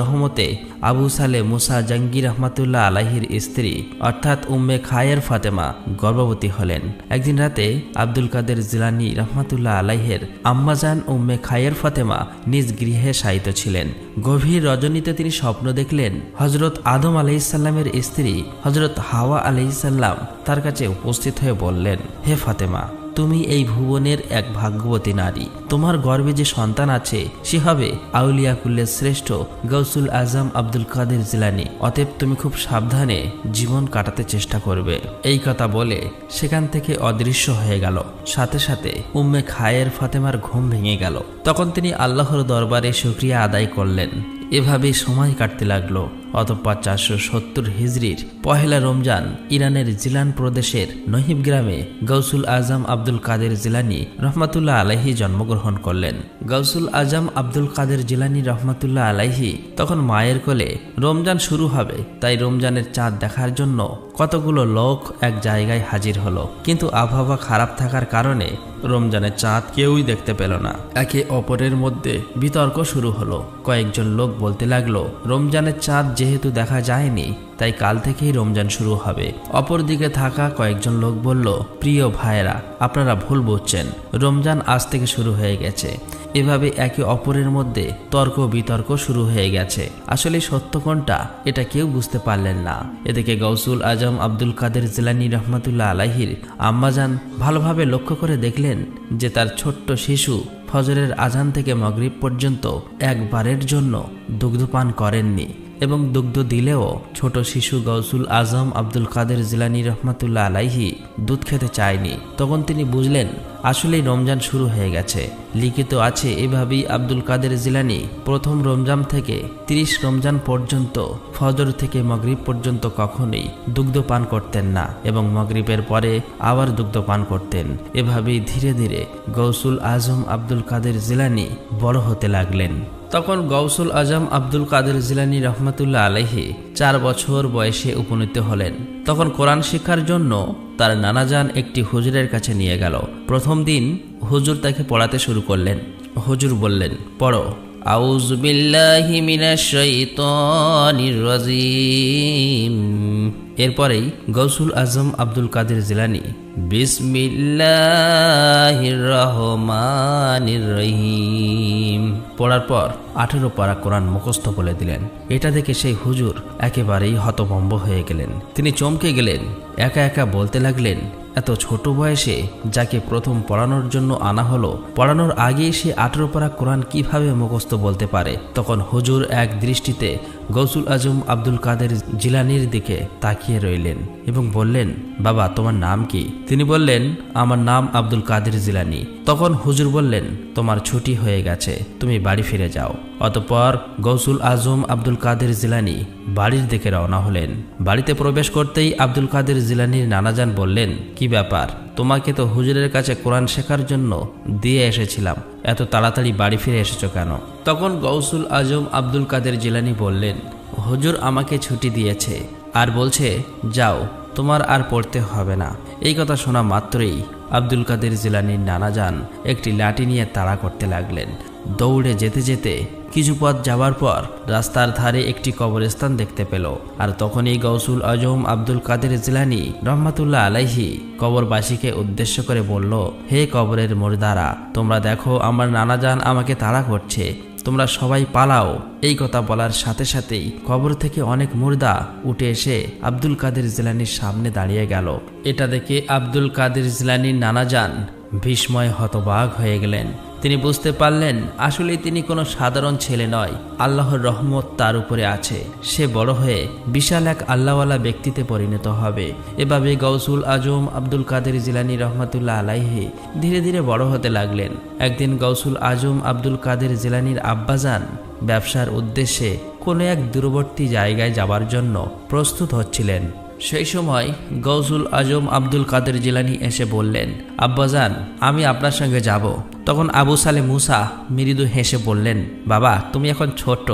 রহমতে আবু সালে মুসা জঙ্গি রহমাতুল্লাহ আলাইহির স্ত্রী অর্থাৎ উম্মে খায়ের ফাতেমা গর্ভবতী হলেন। একদিন রাতে আব্দুল কাদের জিলানী রহমাতুল্লাহ আলাইহের আম্মাজান উম্মে খায়ের ফাতেমা নিজ গৃহে শায়িত ছিলেন। গভীর রজনীতে তিনি স্বপ্ন দেখলেন হজরত আদম আলাইহিসসালামের স্ত্রী হজরত হাওয়া আলাইহিসসালাম তার কাছে উপস্থিত হয়ে বললেন, হে ফাতেমা, তুমি এই ভুবনের এক ভাগ্যবতী নারী। তোমার গর্ভে যে সন্তান আছে সে হবে আউলিয়া কুল্লের শ্রেষ্ঠ গৌসুল আজম আব্দুল কাদের জিলানী। অতএব তুমি খুব সাবধানে জীবন কাটাতে চেষ্টা করবে। এই কথা বলে সেখান থেকে অদৃশ্য হয়ে গেল। সাথে সাথে উম্মে খায়ের ফাতেমার ঘুম ভেঙে গেল। তখন তিনি আল্লাহর দরবারে শুকরিয়া আদায় করলেন। এভাবেই সময় কাটতে লাগলো। অতঃপর 470 হিজরির পহেলা রমজান ইরানের জিলান প্রদেশের নহিব গ্রামে গৌসুল আজম আব্দুল কাদের জিলানী রহমাতুল্লাহ আলাইহি জন্মগ্রহণ করলেন। গৌসুল আজম আব্দুল কাদের জিলানী রহমাতুল্লাহ আলাইহি তখন মায়ের কোলে। রমজান শুরু হবে, তাই রমজানের চাঁদ দেখার জন্য কতগুলো লোক এক জায়গায় হাজির হলো, কিন্তু আবহাওয়া খারাপ থাকার কারণে রমজানের চাঁদ কেউই দেখতে পেল না। একে অপরের মধ্যে বিতর্ক শুরু হলো। কয়েকজন লোক বলতে লাগলো, রমজানের চাঁদ যেহেতু দেখা যায়নি তাই কাল থেকেই রমজান শুরু হবে। অপরদিকে থাকা কয়েকজন লোক বলল, প্রিয় ভাইয়েরা, আপনারা ভুল বুঝছেন, রমজান আজ থেকে শুরু হয়ে গেছে। এভাবে একে অপরের মধ্যে তর্ক বিতর্ক শুরু হয়ে গেছে। আসলে সত্য কোনটা এটা কেউ বুঝতে পারলেন না। এদিকে গৌসুল আজম আব্দুল কাদের জিলানী রহমাতুল্লাহ আলাইহির আম্মাজান ভালোভাবে লক্ষ্য করে দেখলেন যে তার ছোট্ট শিশু ফজরের আজান থেকে মাগরিব পর্যন্ত একবারের জন্য দুগ্ধপান করেননি, এবং দুগ্ধ দিলেও ছোট শিশু গৌসুল আজম আব্দুল কাদের জিলানী রহমাতুল্লাহ আলাইহি দুধ খেতে চায়নি। তখন তিনি বুঝলেন আসলেই রমজান শুরু হয়ে গেছে। লিখিত আছে এভাবেই আব্দুল কাদের জিলানী প্রথম রমজান থেকে 30 রমজান পর্যন্ত ফজর থেকে মাগরিব পর্যন্ত কখনোই দুগ্ধ পান করতেন না, এবং মাগরিবের পরে আবার দুগ্ধ পান করতেন। এভাবেই ধীরে ধীরে গৌসুল আজম আব্দুল কাদের জিলানী বড় হতে লাগলেন। তখন গৌসুল আজম আব্দুল কাদের জিলানী রহমাতুল্লাহ আলাইহি 4 বছর বয়সে উপনীত হলেন। তখন কোরআন শিক্ষার জন্য তার নানাজান একটি হুজুরের কাছে নিয়ে গেল। প্রথম দিন হুজুর তাকে পড়াতে শুরু করলেন। হুজুর বললেন, পড়ো। আউযু বিল্লাহি মিনাশ শাইতানির রাজিম। এরপরেই গৌসুল আজম আব্দুল কাদের জিলানী বিসমিল্লাহির রহমানির রহিম পড়ার পর 18 পারা কোরআন মুখস্থ বলে দিলেন। এটা দেখে সেই হুজুর একেবারেই হতভম্ব হয়ে গেলেন। তিনি চমকে গেলেন। একা একা বলতে লাগলেন, এত ছোট বয়সে যাকে প্রথম পড়ানোর জন্য আনা হলো, পড়ানোর আগেই সে 18 পারা কোরআন কিভাবে মুখস্থ বলতে পারে? তখন হুজুর এক দৃষ্টিতে গৌসুল আজম আব্দুল কাদের জিলানীর দিকে তাকিয়ে রইলেন এবং বললেন, বাবা, তোমার নাম কি? তিনি বললেন, আমার নাম আব্দুল কাদের জিলানী। তখন হুজুর বললেন, তোমার ছুটি হয়ে গেছে, তুমি বাড়ি ফিরে যাও। অতঃপর গৌসুল আজম আব্দুল কাদের জিলানী বাড়ির দিকে রওনা হলেন। বাড়িতে প্রবেশ করতেই আব্দুল কাদের জিলানীর নানাজান বললেন, কি ব্যাপার? তোমাকে তো হুজুরের কাছে কোরআন শেখার জন্য দিয়ে এসেছিলাম, এত তাড়াতাড়ি বাড়ি ফিরে এসেছো কেন? তখন গৌসুল আজম আব্দুল কাদের জিলানী বললেন, হুজুর আমাকে ছুটি দিয়েছে আর বলছে যাও, তোমার আর পড়তে হবে না। এই কথা শোনা মাত্রই আব্দুল কাদের জিলানীর নানাজান একটি লাঠি নিয়ে তাড়া করতে লাগলেন। দৌড়ে যেতে যেতে কিছু পথ যাওয়ার পর রাস্তার ধারে একটি কবরস্থান দেখতে পেল। আর তখনই গৌসুল আজম আব্দুল কাদের জিলানী রহমাতুল্লাহ আলাইহি কবরবাসীকে উদ্দেশ্য করে বলল, হে কবরের মুর্দারা, তোমরা দেখো আমার নানাজান আমাকে তাড়া করছে, তোমরা সবাই পালাও। এই কথা বলার সাথে সাথেই কবর থেকে অনেক মুর্দা উঠে এসে আব্দুল কাদের জিলানীর সামনে দাঁড়িয়ে গেল। এটা দেখে আব্দুল কাদের জিলানীর নানাজান বিস্ময় হতবাক হয়ে গেলেন। তিনি বুঝতে পারলেন আসলে তিনি কোনো সাধারণ ছেলে নয়, আল্লাহর রহমত তার উপরে আছে। সে বড় হয়ে বিশাল এক আল্লাহওয়ালা ব্যক্তিতে পরিণত হবে। এভাবে গৌসুল আজম আব্দুল কাদের জিলানী রহমাতুল্লাহ আলাইহি ধীরে ধীরে বড় হতে লাগলেন। একদিন গৌসুল আজম আব্দুল কাদের জিলানীর আব্বাজান ব্যবসার উদ্দেশ্যে কোনো এক দূরবর্তী জায়গায় যাবার জন্য প্রস্তুত হচ্ছিলেন। সেই সময় গৌসুল আজম আব্দুল কাদের জিলানী এসে বললেন, আব্বাজান, আমি আপনার সঙ্গে যাব। তখন আবু সালে মুসা মৃদু হেসে বললেন, বাবা, তুমি এখন ছোট,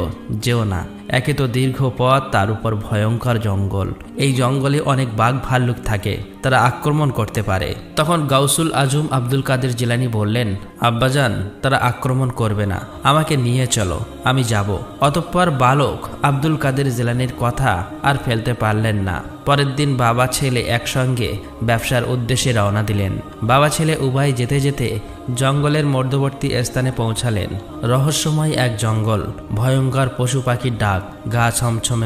যেও না। একে তো দীর্ঘ পথ, তার উপর ভয়ঙ্কর জঙ্গল। এই জঙ্গলে অনেক বাঘ ভাল্লুক থাকে, তারা আক্রমণ করতে পারে। তখন গাউসুল আজম আব্দুল কাদের জিলানী বললেন, আব্বাজান, তারা আক্রমণ করবে না, আমাকে নিয়ে চলো, আমি যাব। অতঃপর বালক আব্দুল কাদের জিলানীর কথা আর ফেলতে পারলেন না। পরের দিন বাবা ছেলে একসঙ্গে ব্যবসার উদ্দেশ্যে রওনা দিলেন। বাবা ছেলে উভয় যেতে যেতে জঙ্গলের মধ্যবর্তী স্থানে পৌঁছালেন। রহস্যময় এক জঙ্গল, ভয়ঙ্কর পশু পাখির ডাক, গা ছমছমে